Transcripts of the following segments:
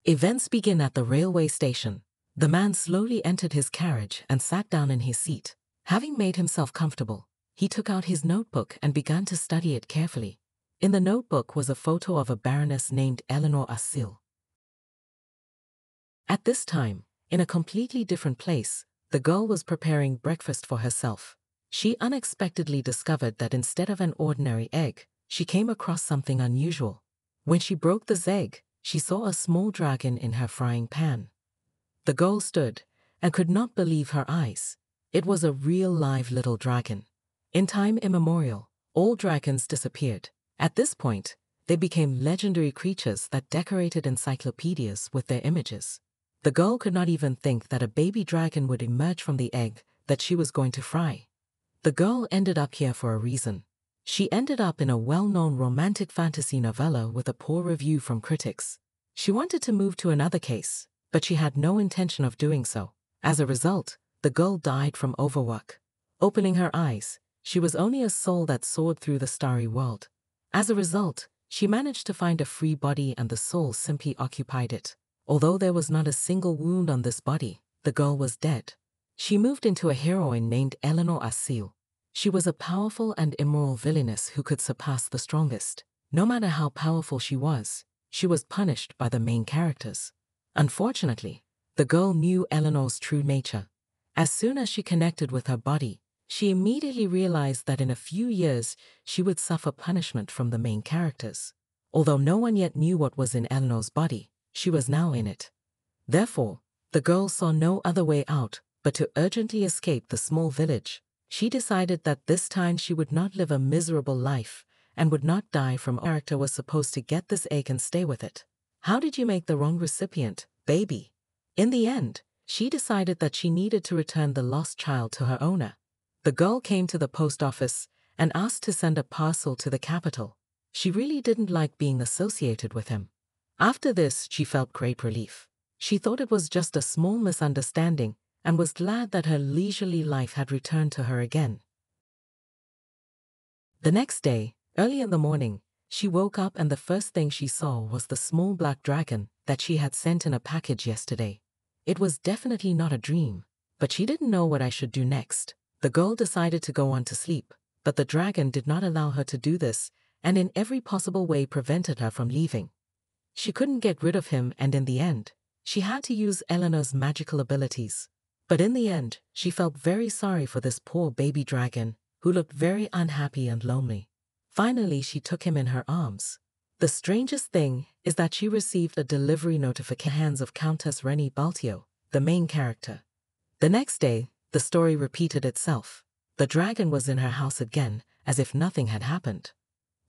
Events begin at the railway station. The man slowly entered his carriage and sat down in his seat. Having made himself comfortable, he took out his notebook and began to study it carefully. In the notebook was a photo of a baroness named Eleanor Assil. At this time, in a completely different place, the girl was preparing breakfast for herself. She unexpectedly discovered that instead of an ordinary egg, she came across something unusual. When she broke this egg, she saw a small dragon in her frying pan. The girl stood and could not believe her eyes. It was a real live little dragon. In time immemorial, all dragons disappeared. At this point, they became legendary creatures that decorated encyclopedias with their images. The girl could not even think that a baby dragon would emerge from the egg that she was going to fry. The girl ended up here for a reason. She ended up in a well-known romantic fantasy novella with a poor review from critics. She wanted to move to another case, but she had no intention of doing so. As a result, the girl died from overwork. Opening her eyes, she was only a soul that soared through the starry world. As a result, she managed to find a free body and the soul simply occupied it. Although there was not a single wound on this body, the girl was dead. She moved into a heroine named Eleanor Assil. She was a powerful and immoral villainess who could surpass the strongest. No matter how powerful she was punished by the main characters. Unfortunately, the girl knew Eleanor's true nature. As soon as she connected with her body, she immediately realized that in a few years she would suffer punishment from the main characters. Although no one yet knew what was in Eleanor's body, she was now in it. Therefore, the girl saw no other way out but to urgently escape the small village. She decided that this time she would not live a miserable life and would not die from a character was supposed to get this egg and stay with it. How did you make the wrong recipient, baby? In the end, she decided that she needed to return the lost child to her owner. The girl came to the post office and asked to send a parcel to the capital. She really didn't like being associated with him. After this, she felt great relief. She thought it was just a small misunderstanding and was glad that her leisurely life had returned to her again. The next day, early in the morning, she woke up and the first thing she saw was the small black dragon that she had sent in a package yesterday. It was definitely not a dream, but she didn't know what I should do next. The girl decided to go on to sleep, but the dragon did not allow her to do this and in every possible way prevented her from leaving. She couldn't get rid of him and in the end, she had to use Eleanor's magical abilities. But in the end, she felt very sorry for this poor baby dragon, who looked very unhappy and lonely. Finally, she took him in her arms. The strangest thing is that she received a delivery notification at the hands of Countess Rennie Baltio, the main character. The next day, the story repeated itself. The dragon was in her house again, as if nothing had happened.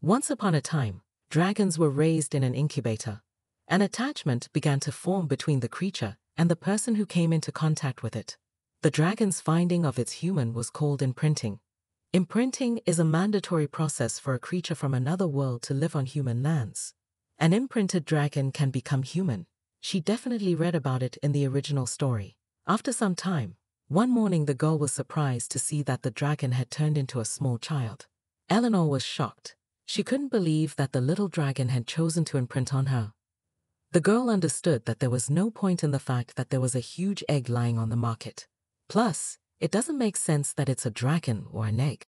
Once upon a time, dragons were raised in an incubator. An attachment began to form between the creature and the person who came into contact with it. The dragon's finding of its human was called imprinting. Imprinting is a mandatory process for a creature from another world to live on human lands. An imprinted dragon can become human. She definitely read about it in the original story. After some time, one morning the girl was surprised to see that the dragon had turned into a small child. Eleanor was shocked. She couldn't believe that the little dragon had chosen to imprint on her. The girl understood that there was no point in the fact that there was a huge egg lying on the market. Plus, it doesn't make sense that it's a dragon or an egg.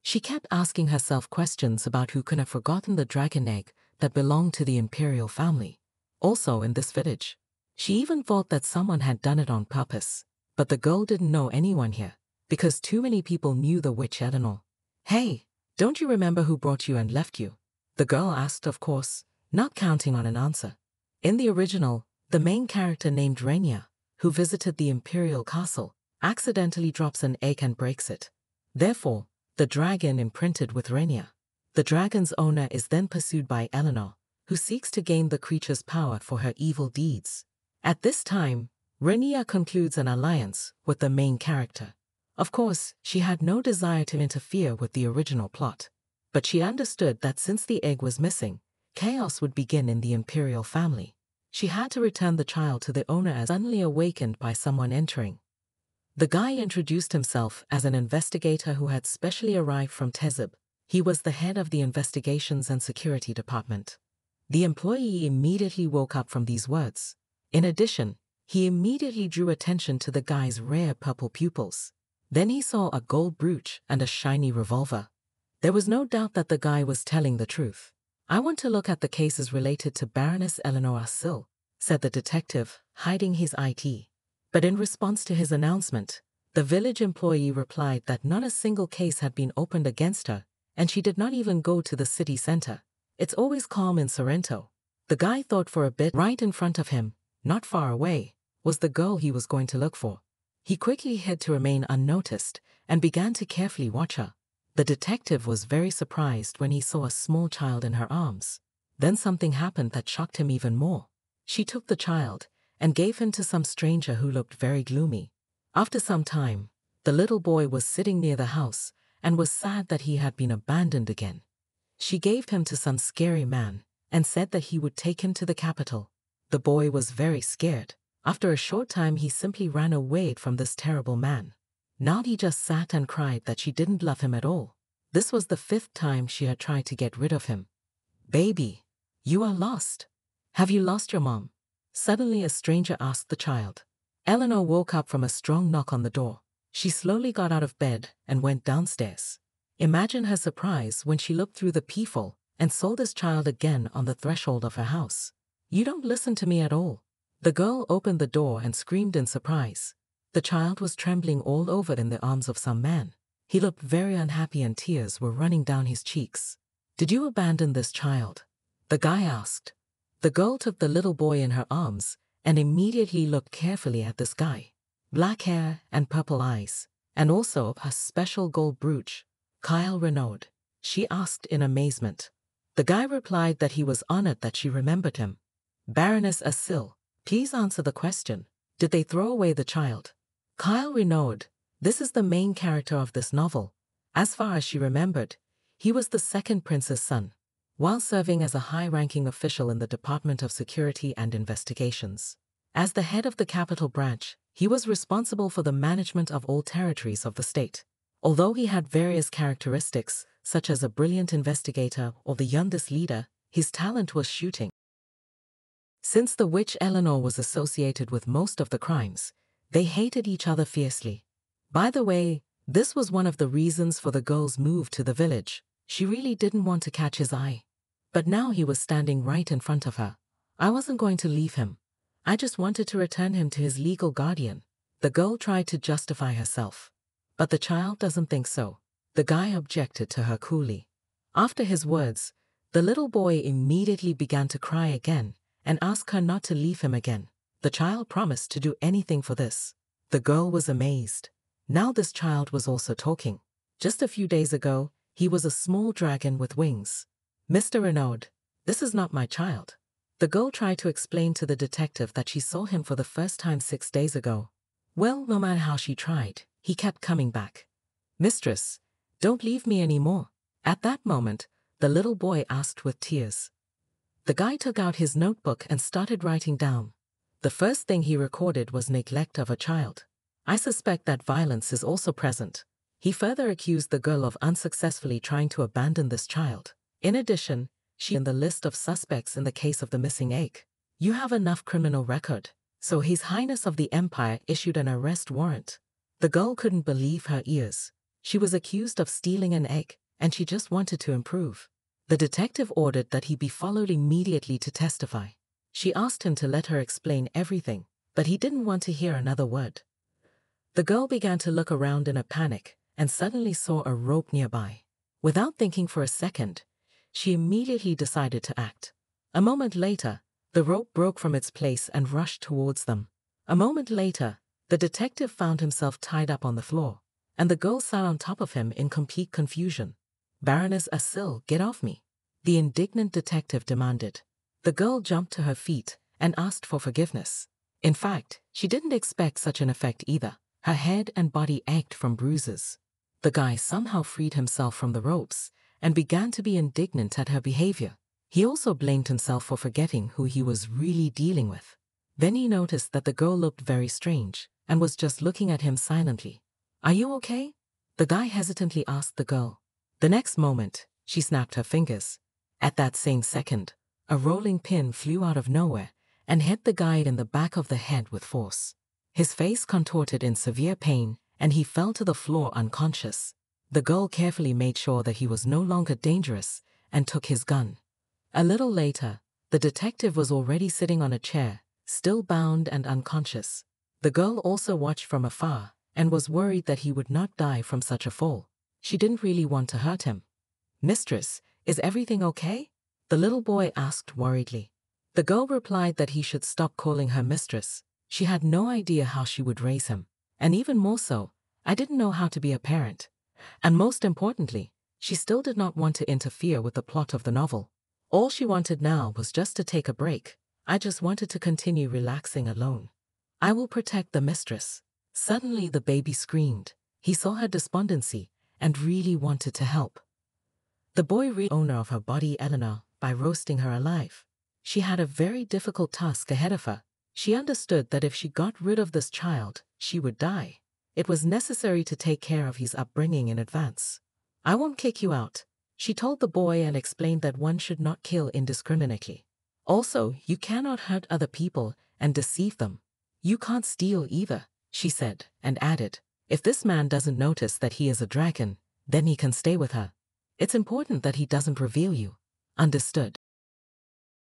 She kept asking herself questions about who could have forgotten the dragon egg that belonged to the imperial family. Also in this village, she even thought that someone had done it on purpose. But the girl didn't know anyone here, because too many people knew the witch Eleanor. "Hey, don't you remember who brought you and left you?" the girl asked, of course, not counting on an answer. In the original, the main character named Rhaenyra, who visited the imperial castle, accidentally drops an egg and breaks it. Therefore, the dragon imprinted with Rhaenyra. The dragon's owner is then pursued by Eleanor, who seeks to gain the creature's power for her evil deeds. At this time, Rhaenyra concludes an alliance with the main character. Of course, she had no desire to interfere with the original plot, but she understood that since the egg was missing, chaos would begin in the imperial family. She had to return the child to the owner as suddenly awakened by someone entering. The guy introduced himself as an investigator who had specially arrived from Tezib. He was the head of the investigations and security department. The employee immediately woke up from these words. In addition, he immediately drew attention to the guy's rare purple pupils. Then he saw a gold brooch and a shiny revolver. There was no doubt that the guy was telling the truth. "I want to look at the cases related to Baroness Eleanor Assil," said the detective, hiding his IT. But in response to his announcement, the village employee replied that not a single case had been opened against her, and she did not even go to the city center. "It's always calm in Sorrento." The guy thought for a bit. Right in front of him, not far away, was the girl he was going to look for. He quickly hid to remain unnoticed and began to carefully watch her. The detective was very surprised when he saw a small child in her arms. Then something happened that shocked him even more. She took the child and gave him to some stranger who looked very gloomy. After some time, the little boy was sitting near the house and was sad that he had been abandoned again. She gave him to some scary man and said that he would take him to the capital. The boy was very scared. After a short time, he simply ran away from this terrible man. Now he just sat and cried that she didn't love him at all. This was the 5th time she had tried to get rid of him. "Baby, you are lost. Have you lost your mom?" Suddenly a stranger asked the child. Eleanor woke up from a strong knock on the door. She slowly got out of bed and went downstairs. Imagine her surprise when she looked through the peephole and saw this child again on the threshold of her house. "You don't listen to me at all." The girl opened the door and screamed in surprise. The child was trembling all over in the arms of some man. He looked very unhappy and tears were running down his cheeks. "Did you abandon this child?" the guy asked. The girl took the little boy in her arms and immediately looked carefully at this guy. Black hair and purple eyes, and also a special gold brooch. "Kyle Renaud?" she asked in amazement. The guy replied that he was honored that she remembered him. "Baroness Assil, please answer the question. Did they throw away the child?" Kyle Renaud, this is the main character of this novel. As far as she remembered, he was the second prince's son, while serving as a high-ranking official in the Department of Security and Investigations. As the head of the capital branch, he was responsible for the management of all territories of the state. Although he had various characteristics, such as a brilliant investigator or the youngest leader, his talent was shooting. Since the witch Eleanor was associated with most of the crimes, they hated each other fiercely. By the way, this was one of the reasons for the girl's move to the village. She really didn't want to catch his eye. But now he was standing right in front of her. "I wasn't going to leave him. I just wanted to return him to his legal guardian." The girl tried to justify herself. "But the child doesn't think so." The guy objected to her coolly. After his words, the little boy immediately began to cry again and asked her not to leave him again. The child promised to do anything for this. The girl was amazed. Now this child was also talking. Just a few days ago, he was a small dragon with wings. "Mr. Renaud, this is not my child." The girl tried to explain to the detective that she saw him for the first time 6 days ago. Well, no matter how she tried, he kept coming back. "Mistress, don't leave me anymore." At that moment, the little boy asked with tears. The guy took out his notebook and started writing down. The first thing he recorded was neglect of a child. "I suspect that violence is also present." He further accused the girl of unsuccessfully trying to abandon this child. In addition, she in the list of suspects in the case of the missing egg. "You have enough criminal record." So His Highness of the Empire issued an arrest warrant. The girl couldn't believe her ears. She was accused of stealing an egg, and she just wanted to improve. The detective ordered that he be followed immediately to testify. She asked him to let her explain everything, but he didn't want to hear another word. The girl began to look around in a panic and suddenly saw a rope nearby. Without thinking for a second, she immediately decided to act. A moment later, the rope broke from its place and rushed towards them. A moment later, the detective found himself tied up on the floor, and the girl sat on top of him in complete confusion. "Baroness Assil, get off me," the indignant detective demanded. The girl jumped to her feet and asked for forgiveness. In fact, she didn't expect such an effect either. Her head and body ached from bruises. The guy somehow freed himself from the ropes and began to be indignant at her behavior. He also blamed himself for forgetting who he was really dealing with. Then he noticed that the girl looked very strange and was just looking at him silently. "Are you okay?" the guy hesitantly asked the girl. The next moment, she snapped her fingers. At that same second, a rolling pin flew out of nowhere and hit the guide in the back of the head with force. His face contorted in severe pain, and he fell to the floor unconscious. The girl carefully made sure that he was no longer dangerous and took his gun. A little later, the detective was already sitting on a chair, still bound and unconscious. The girl also watched from afar and was worried that he would not die from such a fall. She didn't really want to hurt him. "Mistress, is everything okay?" the little boy asked worriedly. The girl replied that he should stop calling her mistress. She had no idea how she would raise him. And even more so, I didn't know how to be a parent. And most importantly, she still did not want to interfere with the plot of the novel. All she wanted now was just to take a break. I just wanted to continue relaxing alone. "I will protect the mistress." Suddenly the baby screamed. He saw her despondency and really wanted to help. The boy reassured the owner of her body, Eleanor, by roasting her alive. She had a very difficult task ahead of her. She understood that if she got rid of this child, she would die. It was necessary to take care of his upbringing in advance. "I won't kick you out," she told the boy, and explained that one should not kill indiscriminately. "Also, you cannot hurt other people and deceive them. You can't steal either," she said, and added, "If this man doesn't notice that he is a dragon, then he can stay with her. It's important that he doesn't reveal you. Understood?"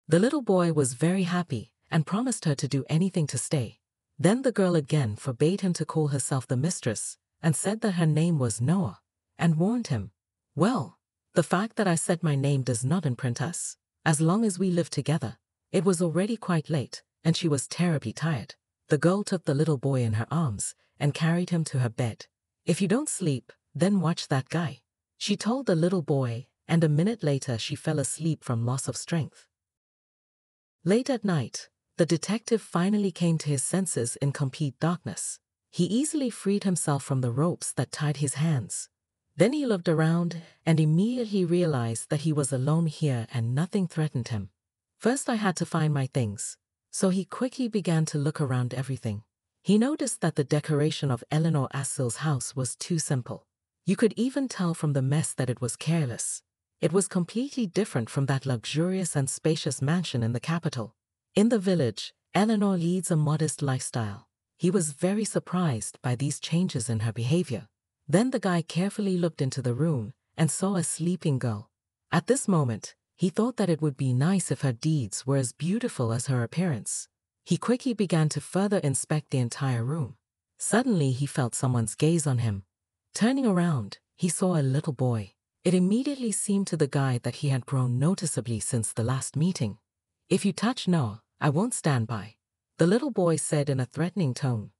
The little boy was very happy and promised her to do anything to stay. Then the girl again forbade him to call herself the mistress and said that her name was Noah, and warned him, "Well, the fact that I said my name does not imprint us, as long as we live together." It was already quite late, and she was terribly tired. The girl took the little boy in her arms and carried him to her bed. "If you don't sleep, then watch that guy," she told the little boy, and a minute later she fell asleep from loss of strength. Late at night, the detective finally came to his senses in complete darkness. He easily freed himself from the ropes that tied his hands. Then he looked around and immediately realized that he was alone here and nothing threatened him. "First I had to find my things." So he quickly began to look around everything. He noticed that the decoration of Eleanor Assel's house was too simple. You could even tell from the mess that it was careless. It was completely different from that luxurious and spacious mansion in the capital. In the village, Eleanor leads a modest lifestyle. He was very surprised by these changes in her behavior. Then the guy carefully looked into the room and saw a sleeping girl. At this moment, he thought that it would be nice if her deeds were as beautiful as her appearance. He quickly began to further inspect the entire room. Suddenly he felt someone's gaze on him. Turning around, he saw a little boy. It immediately seemed to the guy that he had grown noticeably since the last meeting. "If you touch Noah, I won't stand by," the little boy said in a threatening tone.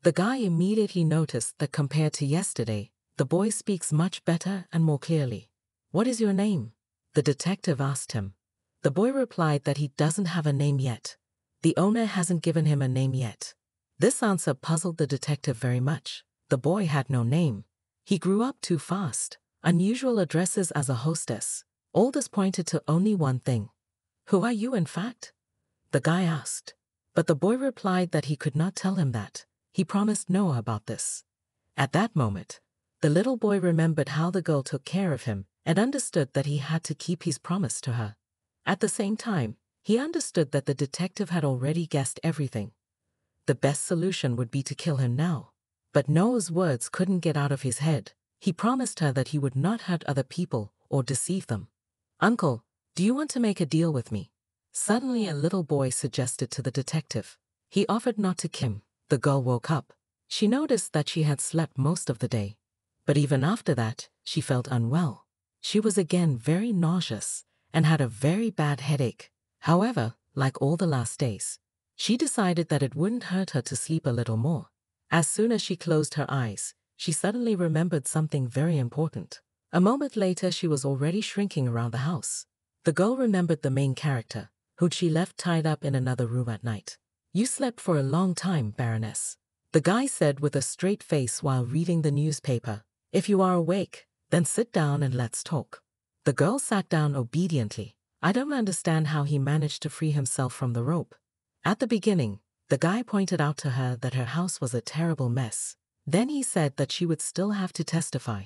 The guy immediately noticed that compared to yesterday, the boy speaks much better and more clearly. "What is your name?" the detective asked him. The boy replied that he doesn't have a name yet. The owner hasn't given him a name yet. This answer puzzled the detective very much. The boy had no name. He grew up too fast. Unusual addresses as a hostess. All this pointed to only one thing. "Who are you, in fact?" the guy asked. But the boy replied that he could not tell him that. He promised Noah about this. At that moment, the little boy remembered how the girl took care of him and understood that he had to keep his promise to her. At the same time, he understood that the detective had already guessed everything. The best solution would be to kill him now. But Noah's words couldn't get out of his head. He promised her that he would not hurt other people or deceive them. "Uncle, do you want to make a deal with me?" Suddenly a little boy suggested to the detective. He offered not to kill him. The girl woke up. She noticed that she had slept most of the day. But even after that, she felt unwell. She was again very nauseous and had a very bad headache. However, like all the last days, she decided that it wouldn't hurt her to sleep a little more. As soon as she closed her eyes, she suddenly remembered something very important. A moment later, she was already shrinking around the house. The girl remembered the main character, who she left tied up in another room at night. "You slept for a long time, Baroness," the guy said with a straight face while reading the newspaper. "If you are awake, then sit down and let's talk." The girl sat down obediently. I don't understand how he managed to free himself from the rope. At the beginning, the guy pointed out to her that her house was a terrible mess. Then he said that she would still have to testify.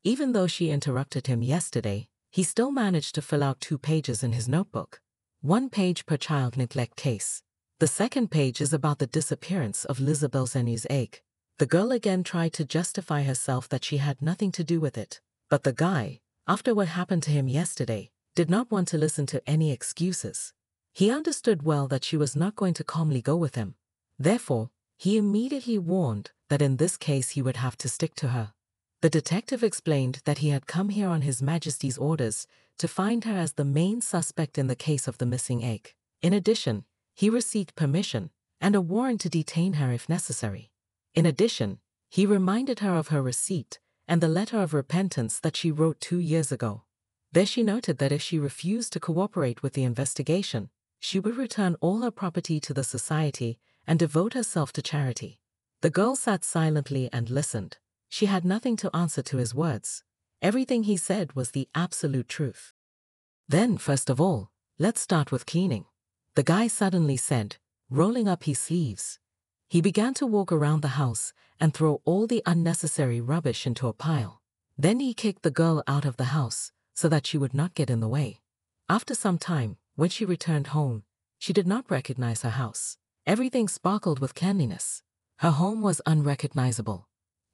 Even though she interrupted him yesterday, he still managed to fill out 2 pages in his notebook. one page per child neglect case. The second page is about the disappearance of Lizabelle Zenu's egg. The girl again tried to justify herself that she had nothing to do with it. But the guy, after what happened to him yesterday, did not want to listen to any excuses. He understood well that she was not going to calmly go with him. Therefore, he immediately warned that in this case he would have to stick to her. The detective explained that he had come here on His Majesty's orders to find her as the main suspect in the case of the missing egg. In addition, he received permission and a warrant to detain her if necessary. In addition, he reminded her of her receipt and the letter of repentance that she wrote 2 years ago. There she noted that if she refused to cooperate with the investigation, she would return all her property to the society and devote herself to charity. The girl sat silently and listened. She had nothing to answer to his words. Everything he said was the absolute truth. Then, first of all, let's start with cleaning. The guy suddenly said, rolling up his sleeves. He began to walk around the house and throw all the unnecessary rubbish into a pile. Then he kicked the girl out of the house so that she would not get in the way. After some time, when she returned home, she did not recognize her house. Everything sparkled with cleanliness. Her home was unrecognizable.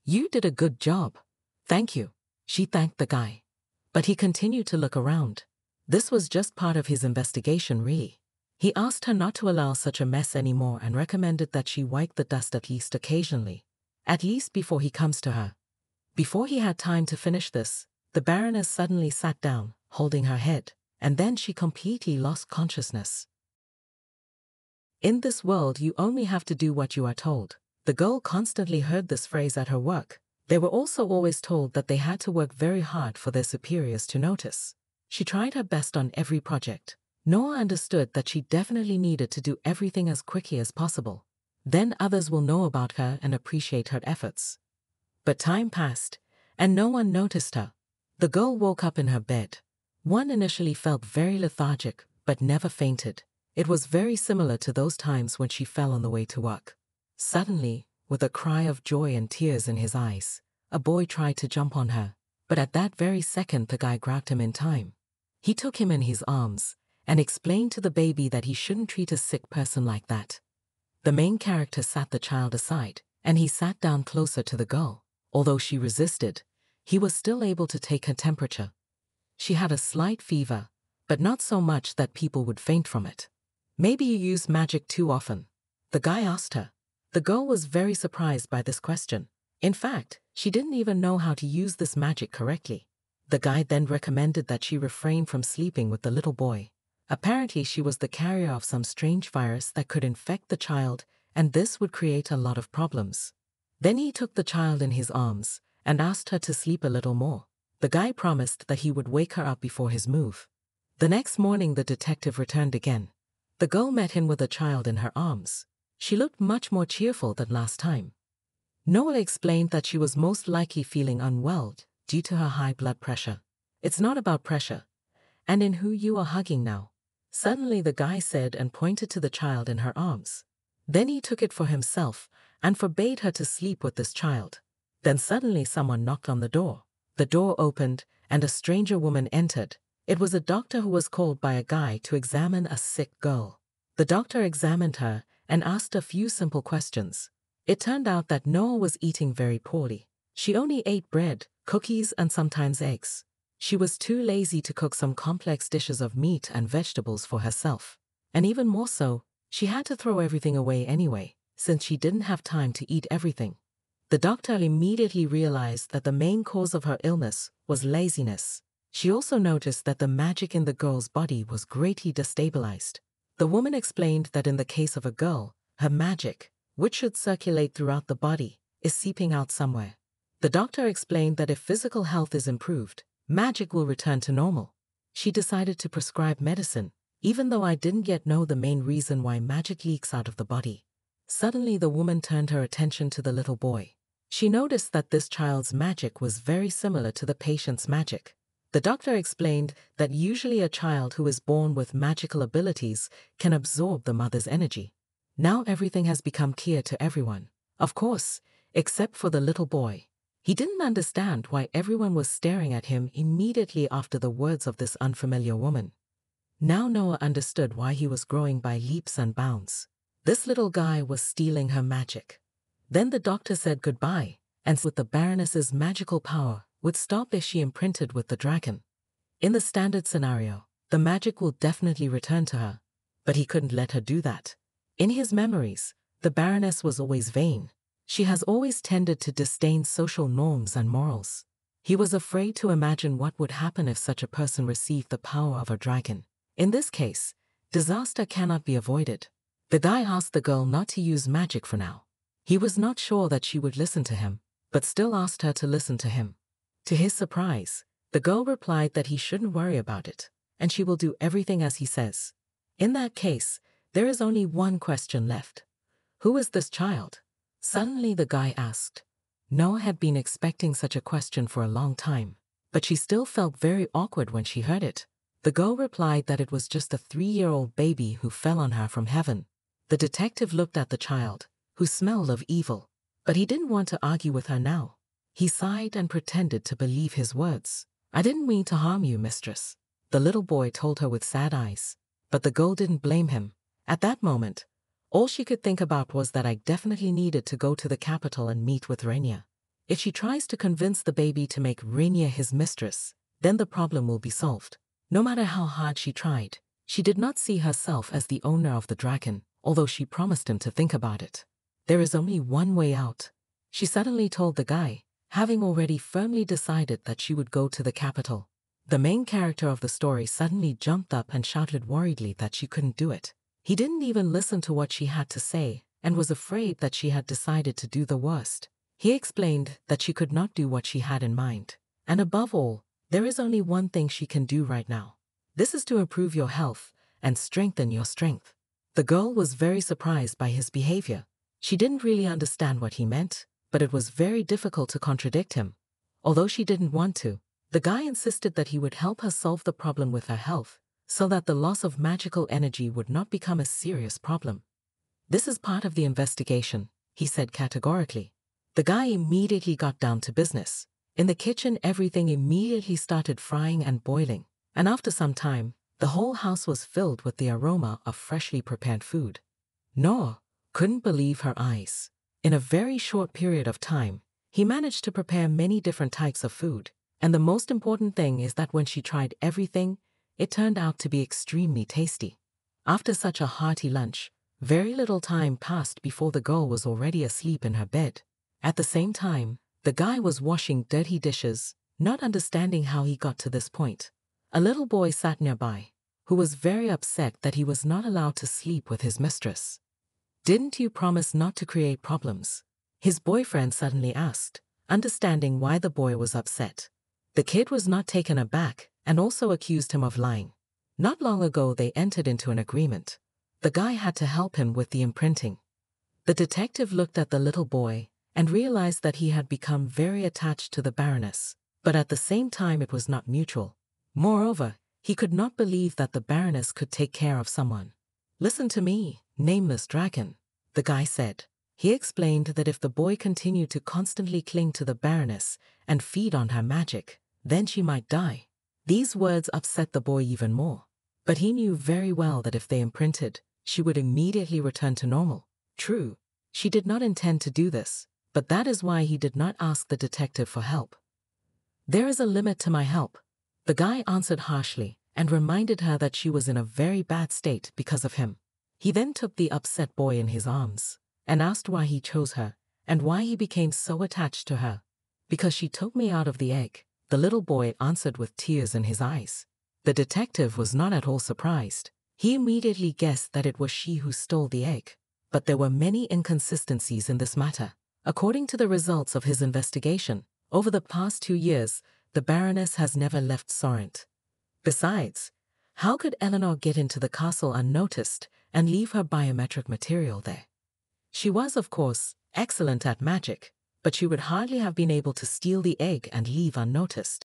"You did a good job. Thank you," she thanked the guy. But he continued to look around. This was just part of his investigation, really. He asked her not to allow such a mess anymore and recommended that she wipe the dust at least occasionally, at least before he comes to her. Before he had time to finish this, the Baroness suddenly sat down, holding her head, and then she completely lost consciousness. In this world, you only have to do what you are told. The girl constantly heard this phrase at her work. They were also always told that they had to work very hard for their superiors to notice. She tried her best on every project. Noah understood that she definitely needed to do everything as quickly as possible. Then others will know about her and appreciate her efforts. But time passed, and no one noticed her. The girl woke up in her bed. One initially felt very lethargic, but never fainted. It was very similar to those times when she fell on the way to work. Suddenly, with a cry of joy and tears in his eyes, a boy tried to jump on her, but at that very second the guy grabbed him in time. He took him in his arms and explained to the baby that he shouldn't treat a sick person like that. The main character sat the child aside, and he sat down closer to the girl. Although she resisted, he was still able to take her temperature. She had a slight fever, but not so much that people would faint from it. "Maybe you use magic too often?" the guy asked her. The girl was very surprised by this question. In fact, she didn't even know how to use this magic correctly. The guy then recommended that she refrain from sleeping with the little boy. Apparently, she was the carrier of some strange virus that could infect the child, and this would create a lot of problems. Then he took the child in his arms and asked her to sleep a little more. The guy promised that he would wake her up before his move. The next morning, the detective returned again. The girl met him with a child in her arms. She looked much more cheerful than last time. Noah explained that she was most likely feeling unwell due to her high blood pressure. "It's not about pressure. And in who you are hugging now?" Suddenly the guy said and pointed to the child in her arms. Then he took it for himself and forbade her to sleep with this child. Then suddenly someone knocked on the door. The door opened and a stranger woman entered. It was a doctor who was called by a guy to examine a sick girl. The doctor examined her and asked a few simple questions. It turned out that Noah was eating very poorly. She only ate bread, cookies, and sometimes eggs. She was too lazy to cook some complex dishes of meat and vegetables for herself. And even more so, she had to throw everything away anyway, since she didn't have time to eat everything. The doctor immediately realized that the main cause of her illness was laziness. She also noticed that the magic in the girl's body was greatly destabilized. The woman explained that in the case of a girl, her magic, which should circulate throughout the body, is seeping out somewhere. The doctor explained that if physical health is improved, magic will return to normal. She decided to prescribe medicine, even though I didn't yet know the main reason why magic leaks out of the body. Suddenly the woman turned her attention to the little boy. She noticed that this child's magic was very similar to the patient's magic. The doctor explained that usually a child who is born with magical abilities can absorb the mother's energy. Now everything has become clear to everyone. Of course, except for the little boy. He didn't understand why everyone was staring at him immediately after the words of this unfamiliar woman. Now Noah understood why he was growing by leaps and bounds. This little guy was stealing her magic. Then the doctor said goodbye, and with the Baroness's magical power would stop if she imprinted with the dragon. In the standard scenario, the magic will definitely return to her, but he couldn't let her do that. In his memories, the Baroness was always vain. She has always tended to disdain social norms and morals. He was afraid to imagine what would happen if such a person received the power of a dragon. In this case, disaster cannot be avoided. The guy asked the girl not to use magic for now. He was not sure that she would listen to him, but still asked her to listen to him. To his surprise, the girl replied that he shouldn't worry about it, and she will do everything as he says. In that case, there is only one question left. Who is this child? Suddenly the guy asked. Noah had been expecting such a question for a long time, but she still felt very awkward when she heard it. The girl replied that it was just a 3-year-old baby who fell on her from heaven. The detective looked at the child, who smelled of evil, but he didn't want to argue with her now. He sighed and pretended to believe his words. I didn't mean to harm you, mistress, the little boy told her with sad eyes. But the girl didn't blame him. At that moment, all she could think about was that I definitely needed to go to the capital and meet with Rainier. If she tries to convince the baby to make Rainier his mistress, then the problem will be solved. No matter how hard she tried, she did not see herself as the owner of the dragon, although she promised him to think about it. There is only one way out, she suddenly told the guy, having already firmly decided that she would go to the capital. The main character of the story suddenly jumped up and shouted worriedly that she couldn't do it. He didn't even listen to what she had to say and was afraid that she had decided to do the worst. He explained that she could not do what she had in mind. And above all, there is only one thing she can do right now. This is to improve your health and strengthen your strength. The girl was very surprised by his behavior. She didn't really understand what he meant, but it was very difficult to contradict him. Although she didn't want to, the guy insisted that he would help her solve the problem with her health, so that the loss of magical energy would not become a serious problem. This is part of the investigation, he said categorically. The guy immediately got down to business. In the kitchen, everything immediately started frying and boiling, and after some time, the whole house was filled with the aroma of freshly prepared food. Noah couldn't believe her eyes. In a very short period of time, he managed to prepare many different types of food, and the most important thing is that when she tried everything, it turned out to be extremely tasty. After such a hearty lunch, very little time passed before the girl was already asleep in her bed. At the same time, the guy was washing dirty dishes, not understanding how he got to this point. A little boy sat nearby, who was very upset that he was not allowed to sleep with his mistress. Didn't you promise not to create problems? His boyfriend suddenly asked, understanding why the boy was upset. The kid was not taken aback and also accused him of lying. Not long ago they entered into an agreement. The guy had to help him with the imprinting. The detective looked at the little boy and realized that he had become very attached to the Baroness, but at the same time it was not mutual. Moreover, he could not believe that the Baroness could take care of someone. Listen to me, nameless dragon, the guy said. He explained that if the boy continued to constantly cling to the Baroness and feed on her magic, then she might die. These words upset the boy even more, but he knew very well that if they imprinted, she would immediately return to normal. True, she did not intend to do this, but that is why he did not ask the detective for help. There is a limit to my help, the guy answered harshly and reminded her that she was in a very bad state because of him. He then took the upset boy in his arms and asked why he chose her and why he became so attached to her. Because she took me out of the egg, the little boy answered with tears in his eyes. The detective was not at all surprised. He immediately guessed that it was she who stole the egg. But there were many inconsistencies in this matter. According to the results of his investigation, over the past 2 years, the Baroness has never left Sorrent. Besides, how could Eleanor get into the castle unnoticed and leave her biometric material there? She was, of course, excellent at magic, but she would hardly have been able to steal the egg and leave unnoticed.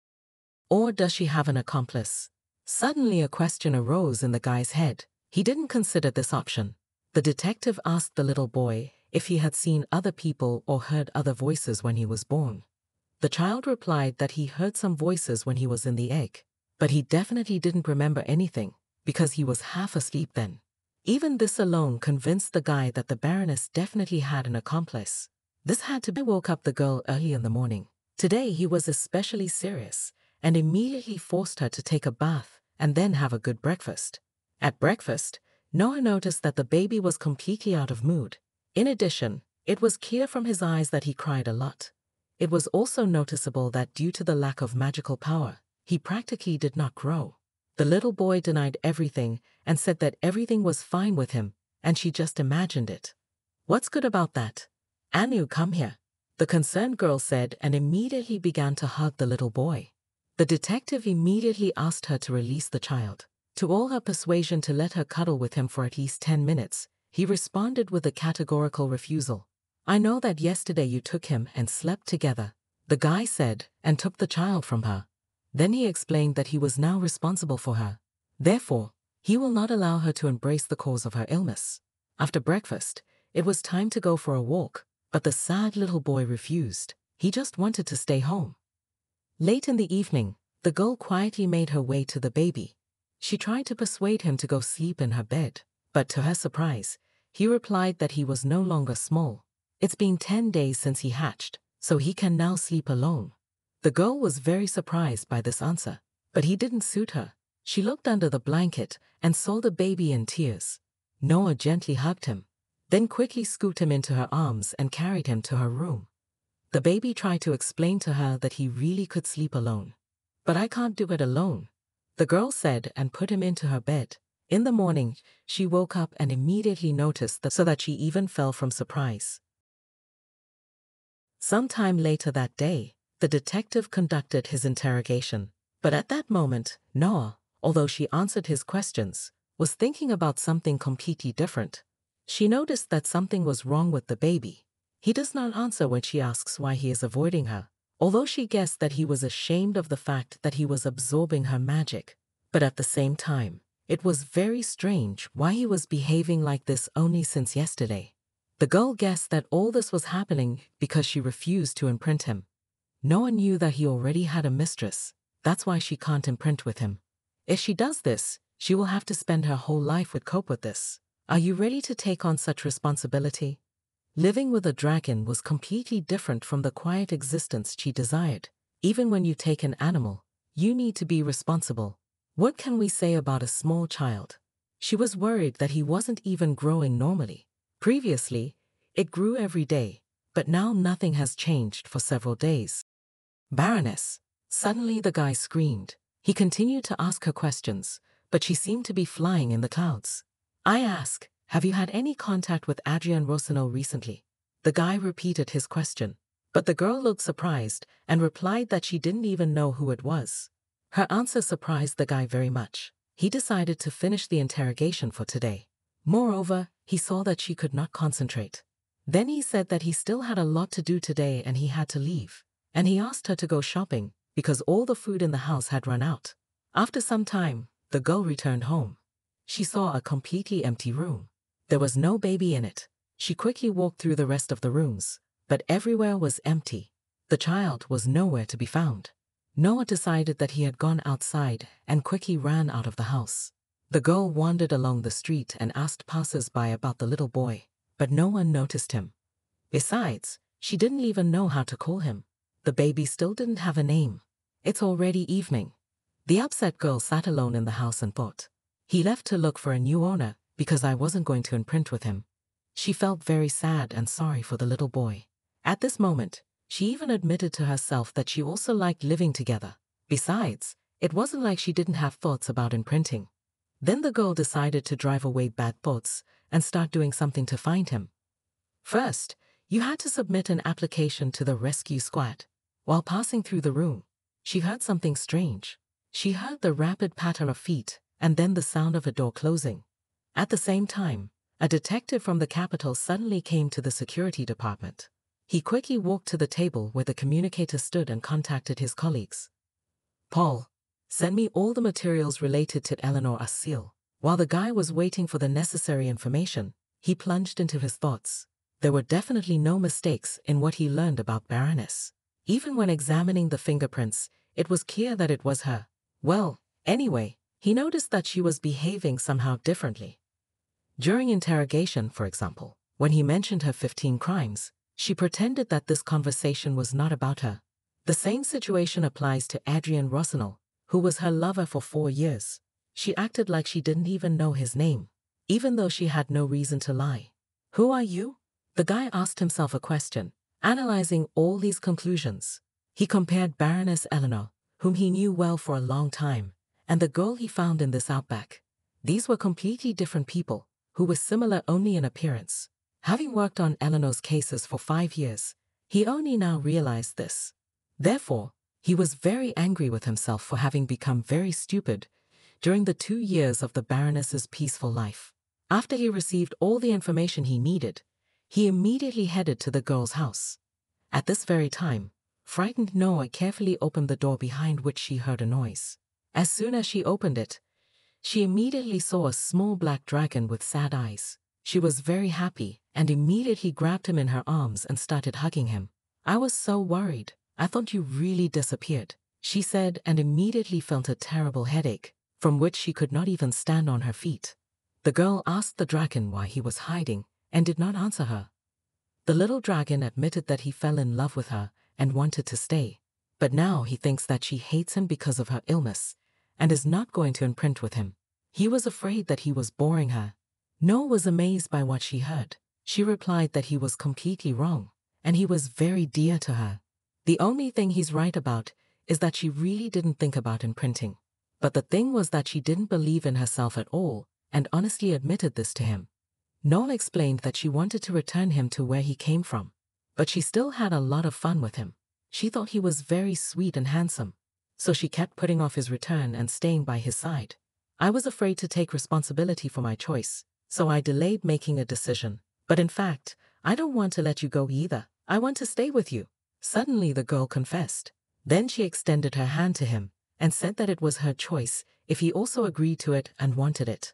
Or does she have an accomplice? Suddenly a question arose in the guy's head. He didn't consider this option. The detective asked the little boy if he had seen other people or heard other voices when he was born. The child replied that he heard some voices when he was in the egg, but he definitely didn't remember anything. because he was half asleep then. Even this alone convinced the guy that the Baroness definitely had an accomplice. This had to be. I woke up the girl early in the morning. Today he was especially serious and immediately forced her to take a bath and then have a good breakfast. At breakfast, Noah noticed that the baby was completely out of mood. In addition, it was clear from his eyes that he cried a lot. It was also noticeable that due to the lack of magical power, he practically did not grow. The little boy denied everything and said that everything was fine with him, and she just imagined it. What's good about that? Anu, come here, the concerned girl said and immediately began to hug the little boy. The detective immediately asked her to release the child. To all her persuasion to let her cuddle with him for at least 10 minutes, he responded with a categorical refusal. I know that yesterday you took him and slept together, the guy said, and took the child from her. Then he explained that he was now responsible for her. Therefore, he will not allow her to embrace the cause of her illness. After breakfast, it was time to go for a walk, but the sad little boy refused. He just wanted to stay home. Late in the evening, the girl quietly made her way to the baby. She tried to persuade him to go sleep in her bed, but to her surprise, he replied that he was no longer small. It's been 10 days since he hatched, so he can now sleep alone. The girl was very surprised by this answer, but he didn't suit her. She looked under the blanket and saw the baby in tears. Noah gently hugged him, then quickly scooped him into her arms and carried him to her room. The baby tried to explain to her that he really could sleep alone. But I can't do it alone, the girl said and put him into her bed. In the morning, she woke up and immediately noticed that, so that she even fell from surprise. Sometime later that day, the detective conducted his interrogation. But at that moment, Noah, although she answered his questions, was thinking about something completely different. She noticed that something was wrong with the baby. He does not answer when she asks why he is avoiding her, although she guessed that he was ashamed of the fact that he was absorbing her magic. But at the same time, it was very strange why he was behaving like this only since yesterday. The girl guessed that all this was happening because she refused to imprint him. Noah knew that he already had a mistress. That's why she can't imprint with him. If she does this, she will have to spend her whole life with cope with this. Are you ready to take on such responsibility? Living with a dragon was completely different from the quiet existence she desired. Even when you take an animal, you need to be responsible. What can we say about a small child? She was worried that he wasn't even growing normally. Previously, it grew every day, but now nothing has changed for several days. Baroness, suddenly the guy screamed. He continued to ask her questions, but she seemed to be flying in the clouds. I ask, have you had any contact with Adrienne Rossignol recently? The guy repeated his question, but the girl looked surprised and replied that she didn't even know who it was. Her answer surprised the guy very much. He decided to finish the interrogation for today. Moreover, he saw that she could not concentrate. Then he said that he still had a lot to do today and he had to leave. And he asked her to go shopping because all the food in the house had run out. After some time, the girl returned home. She saw a completely empty room. There was no baby in it. She quickly walked through the rest of the rooms, but everywhere was empty. The child was nowhere to be found. Noah decided that he had gone outside and quickly ran out of the house. The girl wandered along the street and asked passers-by about the little boy, but no one noticed him. Besides, she didn't even know how to call him. The baby still didn't have a name. It's already evening. The upset girl sat alone in the house and thought. He left to look for a new owner because I wasn't going to imprint with him. She felt very sad and sorry for the little boy. At this moment, she even admitted to herself that she also liked living together. Besides, it wasn't like she didn't have thoughts about imprinting. Then the girl decided to drive away bad thoughts and start doing something to find him. First, you had to submit an application to the rescue squad. While passing through the room, she heard something strange. She heard the rapid patter of feet and then the sound of a door closing. At the same time, a detective from the capital suddenly came to the security department. He quickly walked to the table where the communicator stood and contacted his colleagues. Paul, send me all the materials related to Eleanor Asile. While the guy was waiting for the necessary information, he plunged into his thoughts. There were definitely no mistakes in what he learned about Baroness. Even when examining the fingerprints, it was clear that it was her. Well, anyway, He noticed that she was behaving somehow differently. During interrogation, for example, when he mentioned her 15 crimes, she pretended that this conversation was not about her. The same situation applies to Adrian Rossignol, who was her lover for 4 years. She acted like she didn't even know his name, even though she had no reason to lie. Who are you? The guy asked himself a question, analyzing all these conclusions. He compared Baroness Eleanor, whom he knew well for a long time, and the girl he found in this outback. These were completely different people, who were similar only in appearance. Having worked on Eleanor's cases for 5 years, he only now realized this. Therefore, he was very angry with himself for having become very stupid during the 2 years of the Baroness's peaceful life. After he received all the information he needed, he immediately headed to the girl's house. At this very time, frightened Noah carefully opened the door behind which she heard a noise. As soon as she opened it, she immediately saw a small black dragon with sad eyes. She was very happy and immediately grabbed him in her arms and started hugging him. "I was so worried. I thought you really disappeared," she said, and immediately felt a terrible headache, from which she could not even stand on her feet. The girl asked the dragon why he was hiding and did not answer her. The little dragon admitted that he fell in love with her and wanted to stay, but now he thinks that she hates him because of her illness and is not going to imprint with him. He was afraid that he was boring her. Noah was amazed by what she heard. She replied that he was completely wrong, and he was very dear to her. The only thing he's right about is that she really didn't think about imprinting. But the thing was that she didn't believe in herself at all, and honestly admitted this to him. Noah explained that she wanted to return him to where he came from, but she still had a lot of fun with him. She thought he was very sweet and handsome, so she kept putting off his return and staying by his side. "I was afraid to take responsibility for my choice, so I delayed making a decision. But in fact, I don't want to let you go either. I want to stay with you." Suddenly the girl confessed. Then she extended her hand to him and said that it was her choice if he also agreed to it and wanted it.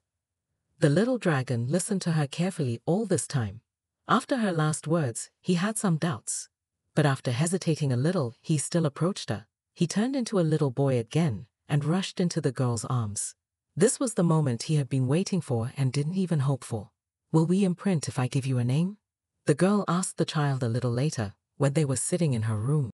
The little dragon listened to her carefully all this time. After her last words, he had some doubts. But after hesitating a little, he still approached her. He turned into a little boy again and rushed into the girl's arms. This was the moment he had been waiting for and didn't even hope for. "Will we imprint if I give you a name?" the girl asked the child a little later, when they were sitting in her room.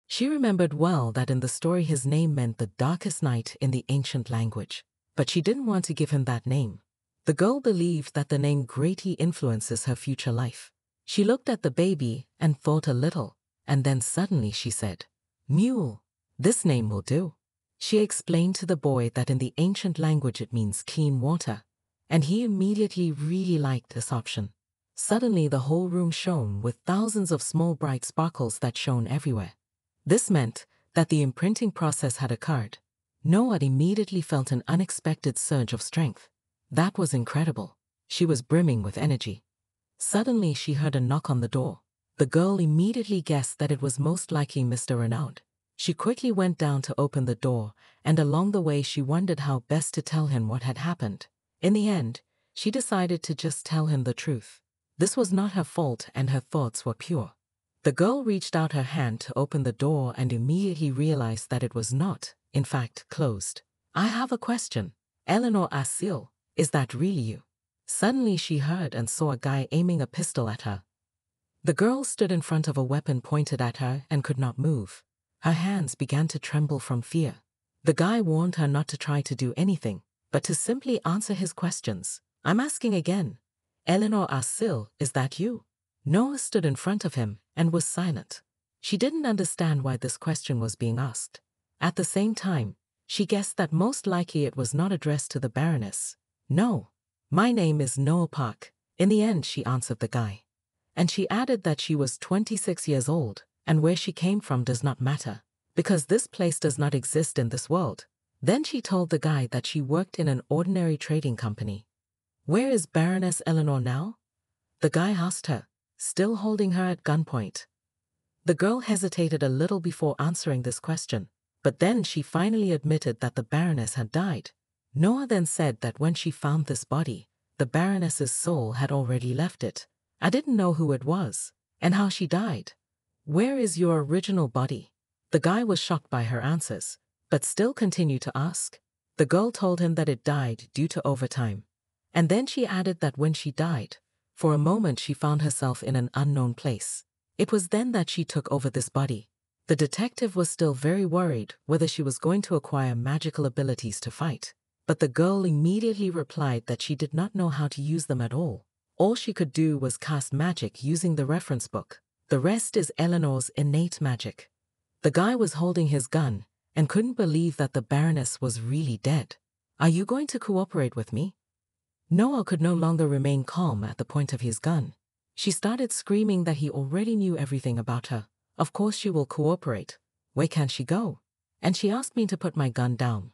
She remembered well that in the story his name meant the darkest night in the ancient language, but she didn't want to give him that name. The girl believed that the name greatly influences her future life. She looked at the baby and thought a little, and then suddenly she said, "Mule, this name will do." She explained to the boy that in the ancient language it means clean water, and he immediately really liked this option. Suddenly the whole room shone with thousands of small bright sparkles that shone everywhere. This meant that the imprinting process had occurred. Noah immediately felt an unexpected surge of strength. That was incredible. She was brimming with energy. Suddenly she heard a knock on the door. The girl immediately guessed that it was most likely Mr. Renaud. She quickly went down to open the door, and along the way she wondered how best to tell him what had happened. In the end, she decided to just tell him the truth. This was not her fault and her thoughts were pure. The girl reached out her hand to open the door and immediately realized that it was not, in fact, closed. "I have a question," Eleanor asked Seal. "Is that really you?" Suddenly she heard and saw a guy aiming a pistol at her. The girl stood in front of a weapon pointed at her and could not move. Her hands began to tremble from fear. The guy warned her not to try to do anything, but to simply answer his questions. "I'm asking again," Eleanor asked Seal, "is that you?" Noah stood in front of him and was silent. She didn't understand why this question was being asked. At the same time, she guessed that most likely it was not addressed to the Baroness. "No, my name is Noah Park." In the end, she answered the guy. And she added that she was 26 years old, and where she came from does not matter, because this place does not exist in this world. Then she told the guy that she worked in an ordinary trading company. "Where is Baroness Eleanor now?" the guy asked her, still holding her at gunpoint. The girl hesitated a little before answering this question, but then she finally admitted that the Baroness had died. Noah then said that when she found this body, the Baroness's soul had already left it. "I didn't know who it was, and how she died." "Where is your original body?" The guy was shocked by her answers, but still continued to ask. The girl told him that it died due to overtime. And then she added that when she died, for a moment she found herself in an unknown place. It was then that she took over this body. The detective was still very worried whether she was going to acquire magical abilities to fight. But the girl immediately replied that she did not know how to use them at all. All she could do was cast magic using the reference book. The rest is Eleanor's innate magic. The guy was holding his gun and couldn't believe that the Baroness was really dead. Are you going to cooperate with me? Noah could no longer remain calm at the point of his gun. She started screaming that he already knew everything about her. Of course she will cooperate. Where can she go? And she asked me to put my gun down.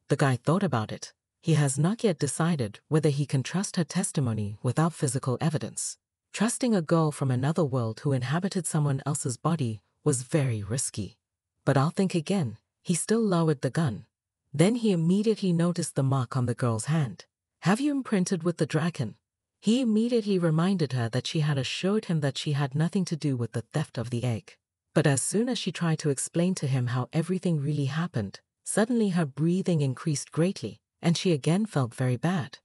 The guy thought about it. He has not yet decided whether he can trust her testimony without physical evidence. Trusting a girl from another world who inhabited someone else's body was very risky. But I'll think again. He still lowered the gun. Then he immediately noticed the mark on the girl's hand. Have you imprinted with the dragon? He immediately reminded her that she had assured him that she had nothing to do with the theft of the egg. But as soon as she tried to explain to him how everything really happened, suddenly her breathing increased greatly, and she again felt very bad.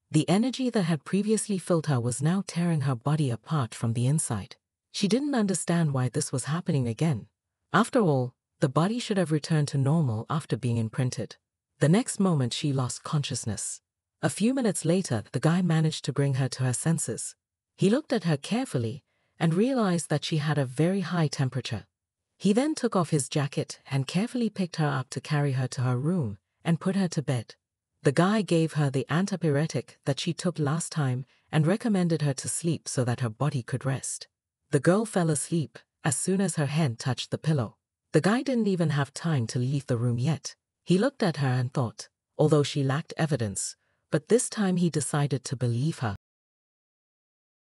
The energy that had previously filled her was now tearing her body apart from the inside. She didn't understand why this was happening again. After all, the body should have returned to normal after being imprinted. The next moment she lost consciousness. A few minutes later, the guy managed to bring her to her senses. He looked at her carefully and realized that she had a very high temperature. He then took off his jacket and carefully picked her up to carry her to her room and put her to bed. The guy gave her the antipyretic that she took last time and recommended her to sleep so that her body could rest. The girl fell asleep as soon as her head touched the pillow. The guy didn't even have time to leave the room yet. He looked at her and thought, although she lacked evidence, but this time he decided to believe her.